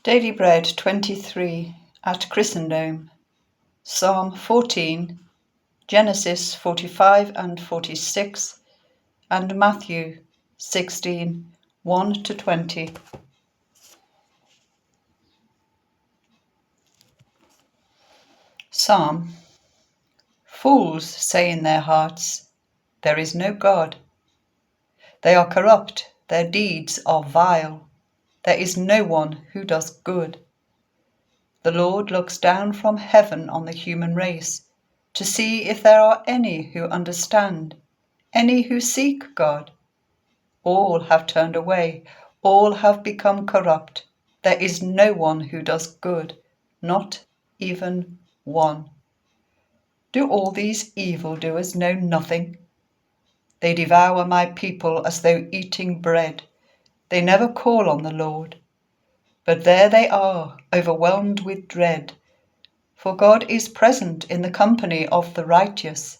Daily Bread 23 at ChristenDome, Psalm 14, Genesis 45 and 46, and Matthew 16, 1 to 20. Psalm. Fools say in their hearts, "There is no God." They are corrupt, their deeds are vile. There is no one who does good. The Lord looks down from heaven on the human race to see if there are any who understand, any who seek God. All have turned away, all have become corrupt. There is no one who does good, not even one. Do all these evildoers know nothing? They devour my people as though eating bread. They never call on the Lord. But there they are, overwhelmed with dread. For God is present in the company of the righteous.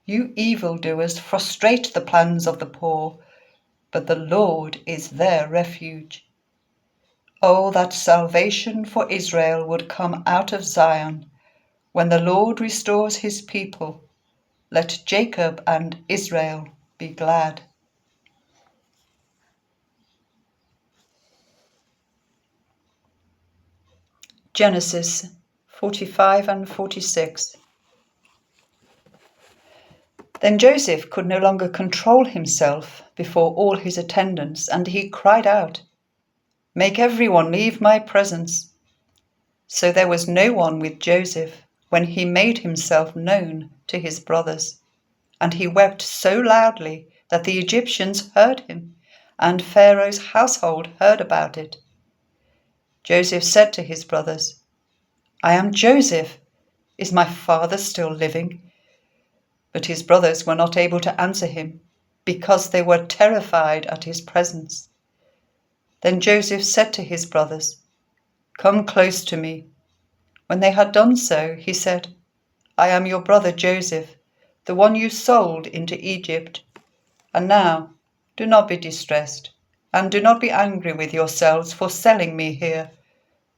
You evildoers frustrate the plans of the poor, but the Lord is their refuge. Oh, that salvation for Israel would come out of Zion. When the Lord restores his people, let Jacob and Israel be glad. Genesis 45 and 46. Then Joseph could no longer control himself before all his attendants, and he cried out, "Make everyone leave my presence." So there was no one with Joseph when he made himself known to his brothers. And he wept so loudly that the Egyptians heard him, and Pharaoh's household heard about it. Joseph said to his brothers, "I am Joseph. Is my father still living?" But his brothers were not able to answer him, because they were terrified at his presence. Then Joseph said to his brothers, "Come close to me." When they had done so, he said, "I am your brother Joseph, the one you sold into Egypt. And now, do not be distressed, and do not be angry with yourselves for selling me here,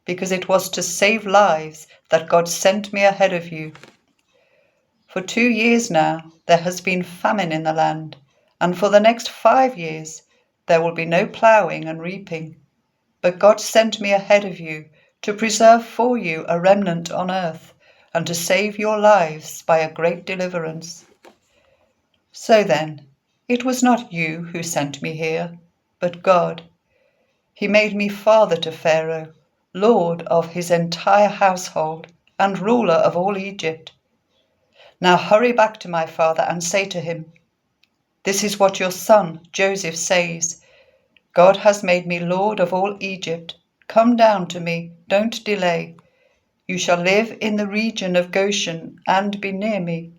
because it was to save lives that God sent me ahead of you. For 2 years now there has been famine in the land, and for the next 5 years there will be no ploughing and reaping. But God sent me ahead of you to preserve for you a remnant on earth, and to save your lives by a great deliverance. So then, it was not you who sent me here, but God. He made me father to Pharaoh, lord of his entire household, and ruler of all Egypt. Now hurry back to my father and say to him, 'This is what your son Joseph says. God has made me lord of all Egypt. Come down to me, don't delay. You shall live in the region of Goshen and be near me.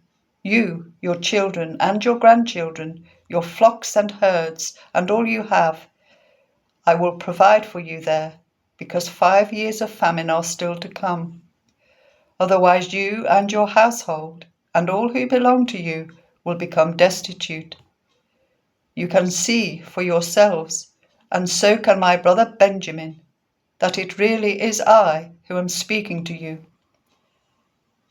You, your children and your grandchildren, your flocks and herds, and all you have. I will provide for you there, because 5 years of famine are still to come. Otherwise you and your household and all who belong to you will become destitute. You can see for yourselves, and so can my brother Benjamin, that it really is I who am speaking to you.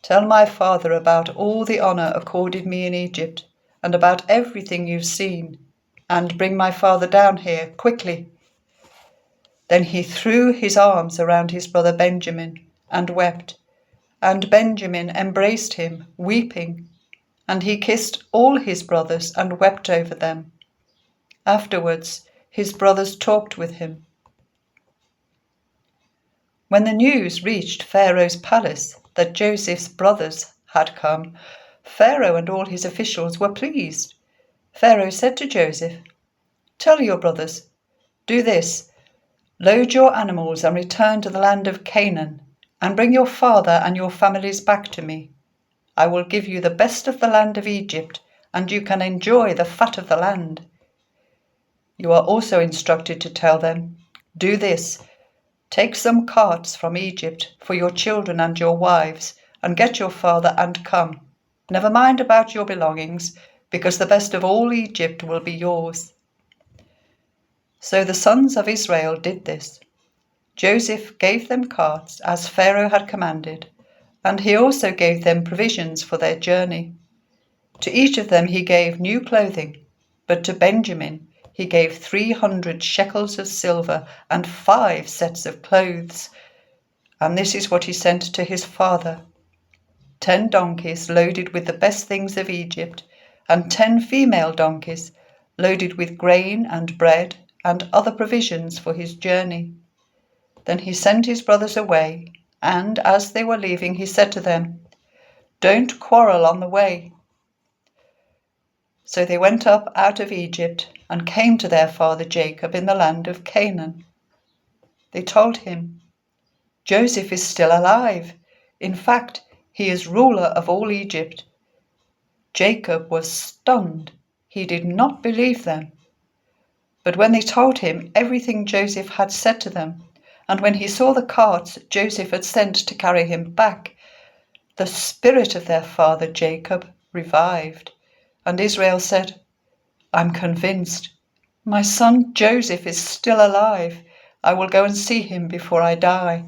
Tell my father about all the honor accorded me in Egypt, and about everything you've seen, and bring my father down here quickly." Then he threw his arms around his brother Benjamin and wept, and Benjamin embraced him, weeping, and he kissed all his brothers and wept over them. Afterwards, his brothers talked with him. When the news reached Pharaoh's palace that Joseph's brothers had come, Pharaoh and all his officials were pleased. Pharaoh said to Joseph, "Tell your brothers, do this, load your animals and return to the land of Canaan, and bring your father and your families back to me. I will give you the best of the land of Egypt, and you can enjoy the fat of the land." You are also instructed to tell them, "Do this, take some carts from Egypt for your children and your wives, and get your father and come. Never mind about your belongings, because the best of all Egypt will be yours." So the sons of Israel did this. Joseph gave them carts as Pharaoh had commanded, and he also gave them provisions for their journey. To each of them he gave new clothing, but to Benjamin he gave 300 shekels of silver and 5 sets of clothes. And this is what he sent to his father: 10 donkeys loaded with the best things of Egypt, and 10 female donkeys loaded with grain and bread and other provisions for his journey. Then he sent his brothers away, and as they were leaving, he said to them, "Don't quarrel on the way." So they went up out of Egypt and came to their father Jacob in the land of Canaan. They told him, "Joseph is still alive. In fact, he is ruler of all Egypt." Jacob was stunned. He did not believe them. But when they told him everything Joseph had said to them, and when he saw the carts Joseph had sent to carry him back, the spirit of their father Jacob revived. And Israel said, "I'm convinced. My son Joseph is still alive. I will go and see him before I die."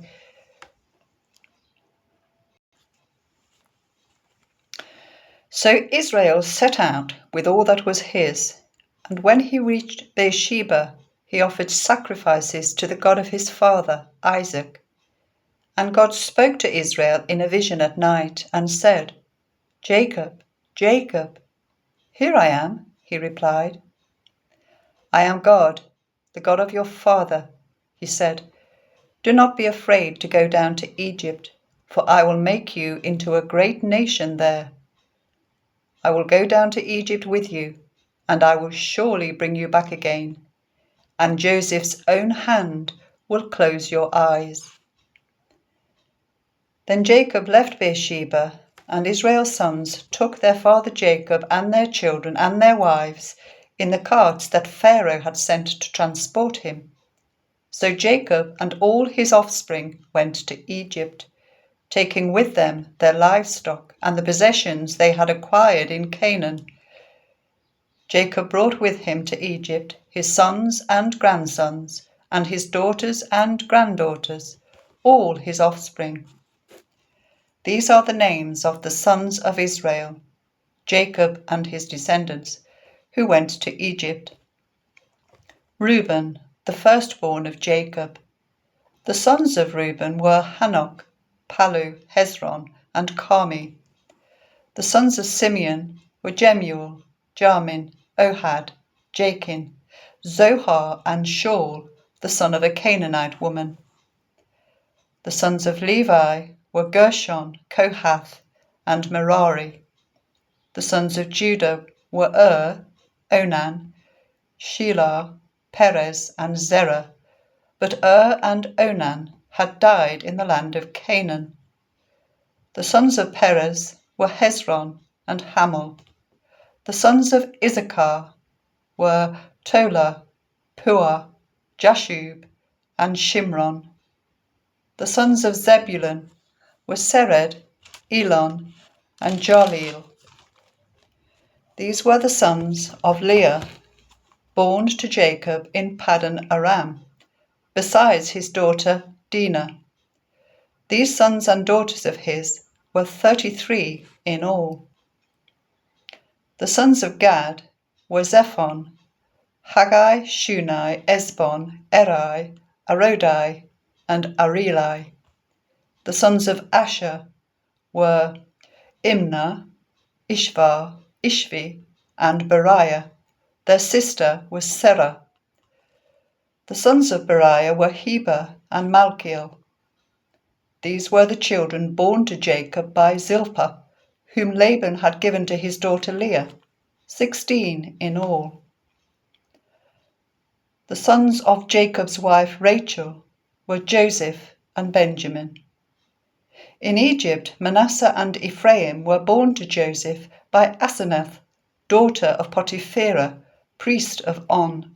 So Israel set out with all that was his, and when he reached Beersheba, he offered sacrifices to the God of his father, Isaac. And God spoke to Israel in a vision at night and said, "Jacob, Jacob." "Here I am," he replied. "I am God, the God of your father," he said. "Do not be afraid to go down to Egypt, for I will make you into a great nation there. I will go down to Egypt with you, and I will surely bring you back again, and Joseph's own hand will close your eyes." Then Jacob left Beersheba, and Israel's sons took their father Jacob and their children and their wives in the carts that Pharaoh had sent to transport him. So Jacob and all his offspring went to Egypt, taking with them their livestock and the possessions they had acquired in Canaan. Jacob brought with him to Egypt his sons and grandsons, and his daughters and granddaughters, all his offspring. These are the names of the sons of Israel, Jacob and his descendants, who went to Egypt. Reuben, the firstborn of Jacob. The sons of Reuben were Hanok, Palu, Hezron, and Carmi. The sons of Simeon were Jemuel, Jamin, Ohad, Jachin, Zohar, and Shaul, the son of a Canaanite woman. The sons of Levi were Gershon, Kohath, and Merari. The sons of Judah were Onan, Shelah, Perez, and Zerah. But and Onan had died in the land of Canaan. The sons of Perez were Hezron and Hamul. The sons of Issachar were Tola, Puah, Jashub, and Shimron. The sons of Zebulun were Sered, Elon, and Jaleel. These were the sons of Leah, born to Jacob in Paddan Aram, besides his daughter Dinah. These sons and daughters of his were 33 in all. The sons of Gad were Zephon, Haggai, Shunai, Esbon, Eri, Arodai, and Areli. The sons of Asher were Imnah, Ishvar, Ishvi, and Beriah. Their sister was Serah. The sons of Beriah were Heber and Malchiel. These were the children born to Jacob by Zilpah, whom Laban had given to his daughter Leah, 16 in all. The sons of Jacob's wife Rachel were Joseph and Benjamin. In Egypt, Manasseh and Ephraim were born to Joseph by Asenath, daughter of Potipherah, priest of On.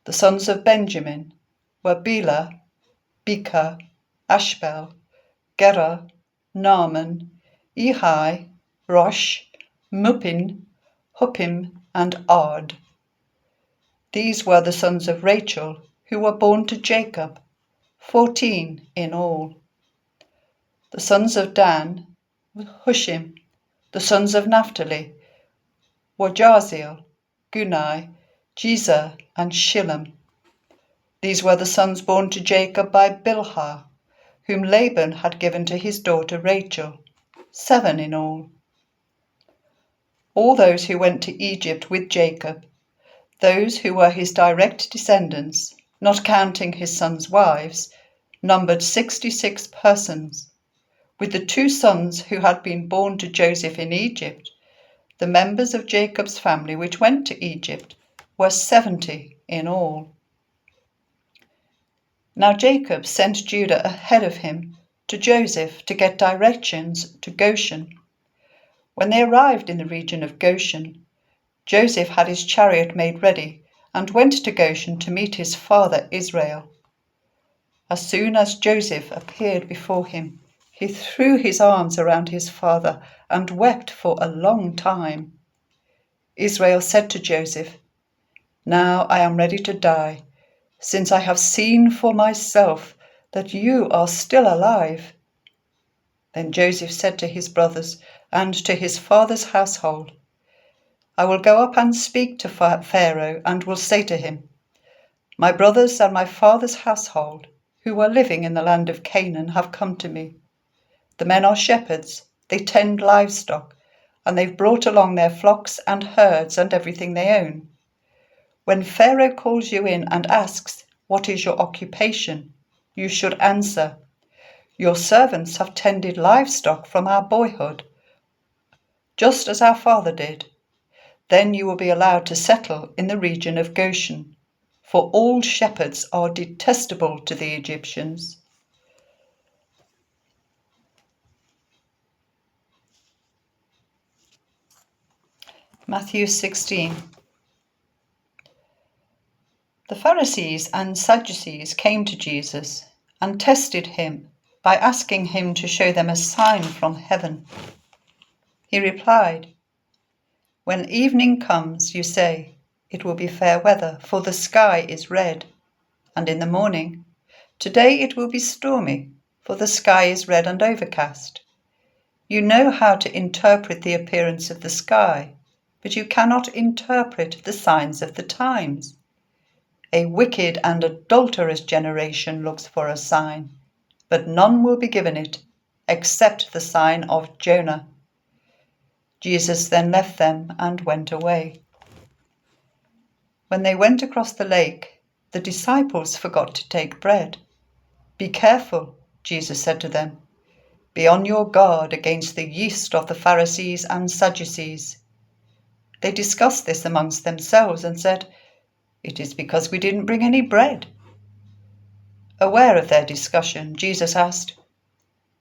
The sons of Benjamin were Bela, Beka, Ashbel, Gera, Naaman, Ehi, Rosh, Muppim, Huppim, and Ard. These were the sons of Rachel, who were born to Jacob 14 in all. The sons of Dan were Hushim. The sons of Naphtali were Jaziel, Gunai, Jezer, and Shillem. These were the sons born to Jacob by Bilhah, whom Laban had given to his daughter Rachel, 7 in all. All those who went to Egypt with Jacob, those who were his direct descendants, not counting his sons' wives, numbered 66 persons. With the 2 sons who had been born to Joseph in Egypt, the members of Jacob's family which went to Egypt were 70 in all. Now Jacob sent Judah ahead of him to Joseph to get directions to Goshen. When they arrived in the region of Goshen, Joseph had his chariot made ready and went to Goshen to meet his father Israel. As soon as Joseph appeared before him, he threw his arms around his father and wept for a long time. Israel said to Joseph, "Now I am ready to die, since I have seen for myself that you are still alive." Then Joseph said to his brothers and to his father's household, "I will go up and speak to Pharaoh and will say to him, 'My brothers and my father's household, who are living in the land of Canaan, have come to me. The men are shepherds, they tend livestock, and they've brought along their flocks and herds and everything they own. When Pharaoh calls you in and asks, what is your occupation, you should answer, your servants have tended livestock from our boyhood, just as our father did. Then you will be allowed to settle in the region of Goshen, for all shepherds are detestable to the Egyptians.'" Matthew 16. The Pharisees and Sadducees came to Jesus and tested him by asking him to show them a sign from heaven. He replied, "When evening comes, you say, 'It will be fair weather, for the sky is red.' And in the morning, 'Today it will be stormy, for the sky is red and overcast.' You know how to interpret the appearance of the sky, but you cannot interpret the signs of the times. A wicked and adulterous generation looks for a sign, but none will be given it, except the sign of Jonah." Jesus then left them and went away. When they went across the lake, the disciples forgot to take bread. "Be careful," Jesus said to them. "Be on your guard against the yeast of the Pharisees and Sadducees." They discussed this amongst themselves and said, "It is because we didn't bring any bread." Aware of their discussion, Jesus asked,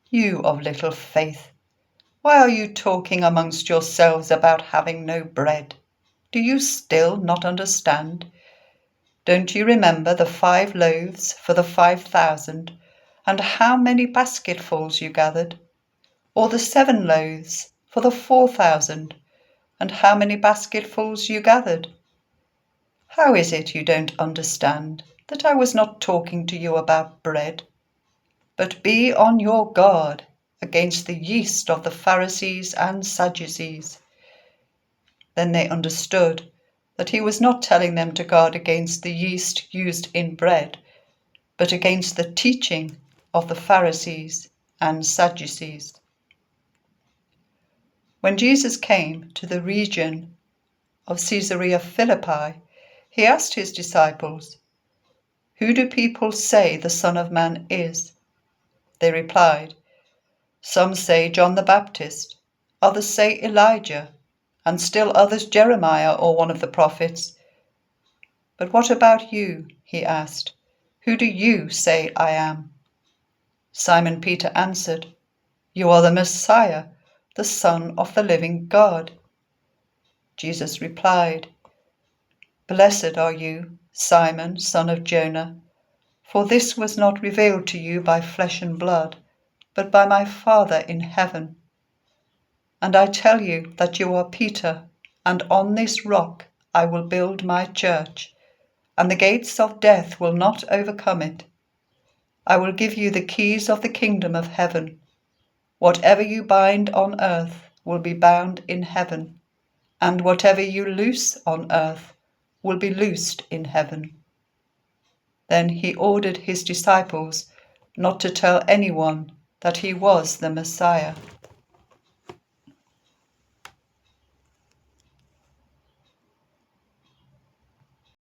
"You of little faith, why are you talking amongst yourselves about having no bread? Do you still not understand? Don't you remember the 5 loaves for the 5,000 and how many basketfuls you gathered? Or the 7 loaves for the 4,000 and how many basketfuls you gathered? How is it you don't understand that I was not talking to you about bread? But be on your guard against the yeast of the Pharisees and Sadducees." Then they understood that he was not telling them to guard against the yeast used in bread, but against the teaching of the Pharisees and Sadducees. When Jesus came to the region of Caesarea Philippi, he asked his disciples, "Who do people say the Son of Man is?" They replied, "Some say John the Baptist, others say Elijah, and still others Jeremiah or one of the prophets." "But what about you?" he asked. "Who do you say I am?" Simon Peter answered, "You are the Messiah, the Son of the living God." Jesus replied, "Blessed are you, Simon, son of Jonah, for this was not revealed to you by flesh and blood, but by my Father in heaven. And I tell you that you are Peter, and on this rock I will build my church, and the gates of death will not overcome it. I will give you the keys of the kingdom of heaven. Whatever you bind on earth will be bound in heaven, and whatever you loose on earth will be loosed in heaven." Then he ordered his disciples not to tell anyone that he was the Messiah.